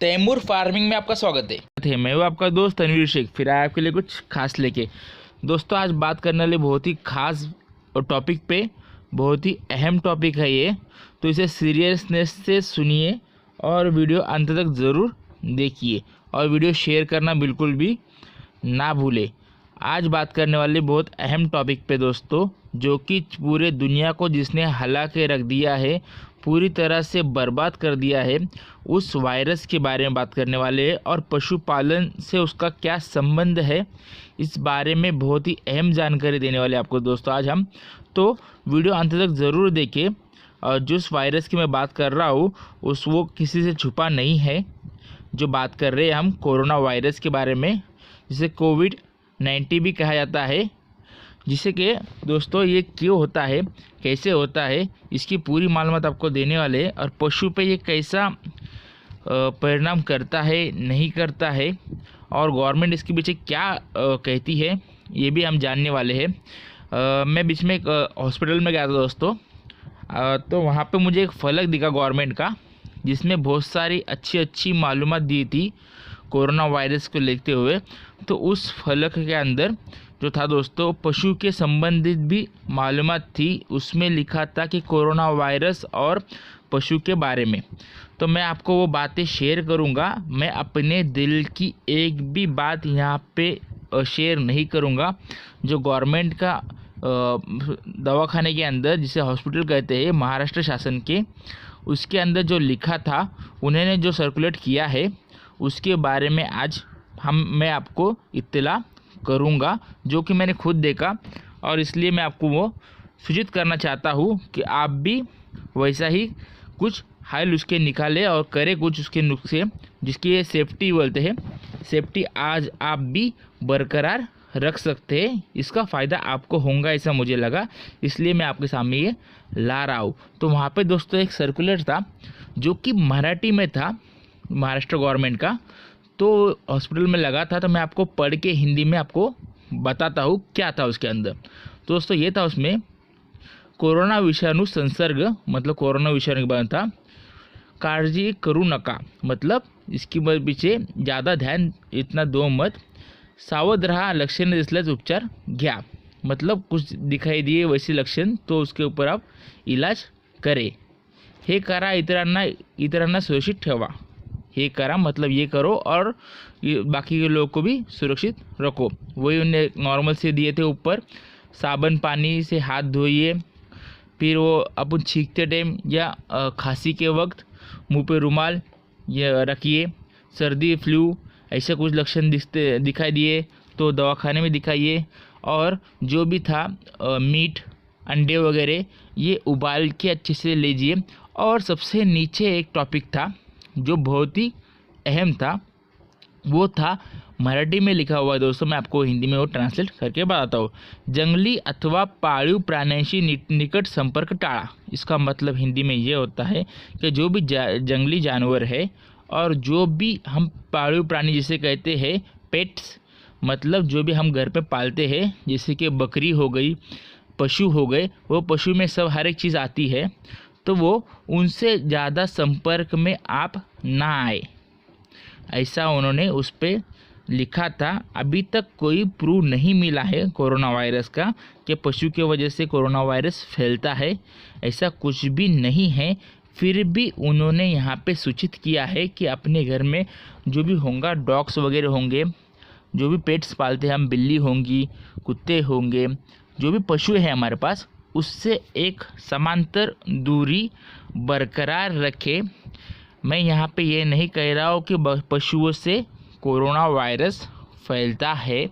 Taimur farming में आपका स्वागत है। मैं हूँ आपका दोस्त तनवीर शेख, फिर आया आपके लिए कुछ खास लेके। दोस्तों आज बात करने वाले बहुत ही खास टॉपिक पे, बहुत ही अहम टॉपिक है ये, तो इसे सीरियसनेस से सुनिए और वीडियो अंत तक ज़रूर देखिए और वीडियो शेयर करना बिल्कुल भी ना भूले। आज बात करने वाले बहुत अहम टॉपिक पे दोस्तों, जो कि पूरे दुनिया को जिसने हिला के रख दिया है, पूरी तरह से बर्बाद कर दिया है, उस वायरस के बारे में बात करने वाले हैं और पशुपालन से उसका क्या संबंध है, इस बारे में बहुत ही अहम जानकारी देने वाले आपको दोस्तों आज हम। तो वीडियो अंत तक ज़रूर देखें। और जिस वायरस की मैं बात कर रहा हूँ वो किसी से छुपा नहीं है। जो बात कर रहे हैं हम कोरोना वायरस के बारे में, जिसे कोविड-19 भी कहा जाता है, जिसे कि दोस्तों ये क्यों होता है, कैसे होता है, इसकी पूरी मालूमात आपको देने वाले हैं। और पशु पे ये कैसा परिणाम करता है, नहीं करता है, और गवर्नमेंट इसके पीछे क्या कहती है, ये भी हम जानने वाले हैं। मैं बीच में एक हॉस्पिटल में गया था दोस्तों, तो वहाँ पे मुझे एक फलक दिखा गवर्नमेंट का, जिसमें बहुत सारी अच्छी मालूमात दी थी कोरोना वायरस को लेते हुए। तो उस फलक के अंदर जो था दोस्तों, पशु के संबंधित भी मालूमात थी। उसमें लिखा था कि कोरोना वायरस और पशु के बारे में। तो मैं आपको वो बातें शेयर करूंगा। मैं अपने दिल की एक भी बात यहाँ पे शेयर नहीं करूंगा। जो गवर्नमेंट का दवाखाने के अंदर, जिसे हॉस्पिटल कहते हैं महाराष्ट्र शासन के, उसके अंदर जो लिखा था, उन्होंने जो सर्कुलेट किया है, उसके बारे में आज मैं आपको इत्तला करूंगा, जो कि मैंने खुद देखा। और इसलिए मैं आपको वो सूचित करना चाहता हूँ कि आप भी वैसा ही कुछ हल उसके निकालें और करें कुछ उसके नुस्खे, जिसकी ये सेफ्टी बोलते हैं। सेफ्टी आज आप भी बरकरार रख सकते हैं। इसका फ़ायदा आपको होगा, ऐसा मुझे लगा, इसलिए मैं आपके सामने ये ला रहा हूँ। तो वहाँ पे दोस्तों एक सर्कुलर था जो कि मराठी में था, महाराष्ट्र गवर्नमेंट का। तो हॉस्पिटल में लगा था, तो मैं आपको पढ़ के हिंदी में आपको बताता हूँ क्या था उसके अंदर। दोस्तों ये था उसमें, कोरोना विषाणु संसर्ग, मतलब कोरोना विषाणु के बारे में था। काळजी करू नका, मतलब इसकी पीछे ज़्यादा ध्यान इतना दो मत। सावध रहा, लक्षण दिसल्यास उपचार घ्या, मतलब कुछ दिखाई दिए वैसे लक्षण तो उसके ऊपर आप इलाज करें। हे करा, इतरांना सुरक्षित ठेवा। ये करा मतलब ये करो, और ये बाकी के लोगों को भी सुरक्षित रखो। वही उन्हें नॉर्मल से दिए थे ऊपर। साबुन पानी से हाथ धोइए, फिर वो अपन छींकते टाइम या खांसी के वक्त मुंह पे रुमाल ये रखिए। सर्दी फ्लू ऐसे कुछ लक्षण दिखाई दिए तो दवाखाने में दिखाइए। और जो भी था मीट अंडे वगैरह ये उबाल के अच्छे से लीजिए। और सबसे नीचे एक टॉपिक था जो बहुत ही अहम था, वो था मराठी में लिखा हुआ है दोस्तों, मैं आपको हिंदी में वो ट्रांसलेट करके बताता हूँ। जंगली अथवा पाळीव प्राण्यांशी निकट संपर्क टाळा। इसका मतलब हिंदी में ये होता है कि जो भी जंगली जानवर है और जो भी हम पाळीव प्राणी जिसे कहते हैं पेट्स, मतलब जो भी हम घर पे पालते हैं, जैसे कि बकरी हो गई, पशु हो गए, वो पशु में सब हर एक चीज़ आती है, तो वो उनसे ज़्यादा संपर्क में आप ना आए, ऐसा उन्होंने उस पर लिखा था। अभी तक कोई प्रूव नहीं मिला है कोरोना वायरस का कि पशु की वजह से कोरोना वायरस फैलता है, ऐसा कुछ भी नहीं है। फिर भी उन्होंने यहाँ पे सूचित किया है कि अपने घर में जो भी होगा, डॉग्स वगैरह होंगे, जो भी पेट्स पालते हैं हम, बिल्ली होंगी, कुत्ते होंगे, जो भी पशु है हमारे पास, उससे एक समांतर दूरी बरकरार रखें। मैं यहाँ पे ये नहीं कह रहा हूँ कि पशुओं से कोरोना वायरस फैलता है,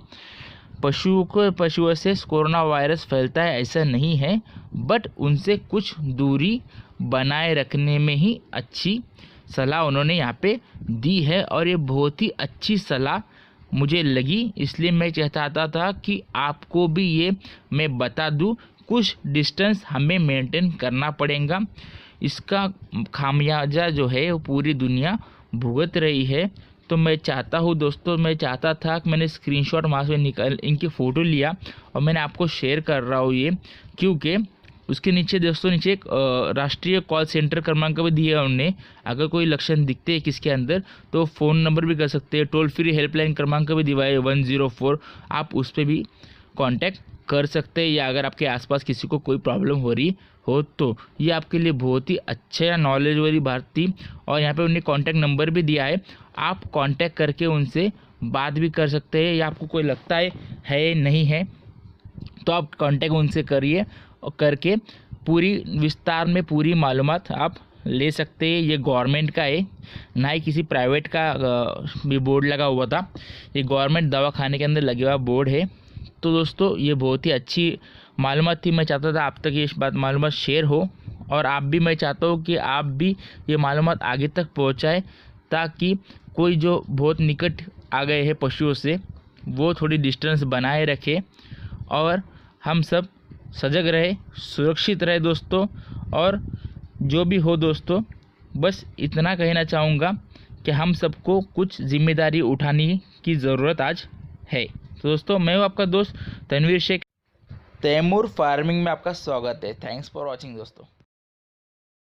पशुओं से कोरोना वायरस फैलता है ऐसा नहीं है, बट उनसे कुछ दूरी बनाए रखने में ही अच्छी सलाह उन्होंने यहाँ पे दी है। और ये बहुत ही अच्छी सलाह मुझे लगी, इसलिए मैं चाहता था कि आपको भी ये मैं बता दूँ। कुछ डिस्टेंस हमें मेंटेन करना पड़ेगा, इसका खामियाजा जो है वो पूरी दुनिया भुगत रही है। तो मैं चाहता हूँ दोस्तों, मैं चाहता था कि मैंने स्क्रीनशॉट वहाँ से निकाल इनकी फ़ोटो लिया और मैंने आपको शेयर कर रहा हूँ ये, क्योंकि उसके नीचे दोस्तों नीचे एक राष्ट्रीय कॉल सेंटर क्रमांक भी दिया है उन्होंने। अगर कोई लक्षण दिखते हैं किसके अंदर तो फ़ोन नंबर भी कर सकते हैं। टोल फ्री हेल्पलाइन क्रमांक भी दिया है 104, आप उस पर भी कांटेक्ट कर सकते हैं, या अगर आपके आसपास किसी को कोई प्रॉब्लम हो रही हो तो। ये आपके लिए बहुत ही अच्छा नॉलेज वाली बात थी। और यहाँ पे उन्हें कांटेक्ट नंबर भी दिया है, आप कांटेक्ट करके उनसे बात भी कर सकते हैं, या आपको कोई लगता है नहीं है तो आप कांटेक्ट उनसे करिए और करके पूरी विस्तार में पूरी मालूमात आप ले सकते हैं। ये गवर्नमेंट का है, ना ही किसी प्राइवेट का भी बोर्ड लगा हुआ था, ये गवर्नमेंट दवाखाने के अंदर लगे हुआ बोर्ड है। तो दोस्तों ये बहुत ही अच्छी मालूमात थी, मैं चाहता था आप तक ये बात मालूमात शेयर हो, और आप भी, मैं चाहता हूँ कि आप भी ये मालूमात आगे तक पहुँचाएँ, ताकि कोई जो बहुत निकट आ गए हैं पशुओं से वो थोड़ी डिस्टेंस बनाए रखे और हम सब सजग रहे, सुरक्षित रहे दोस्तों। और जो भी हो दोस्तों, बस इतना कहना चाहूँगा कि हम सबको कुछ जिम्मेदारी उठाने की ज़रूरत आज है। तो दोस्तों मैं हूँ आपका दोस्त तनवीर शेख, तैमूर फार्मिंग में आपका स्वागत है। थैंक्स फॉर वॉचिंग दोस्तों।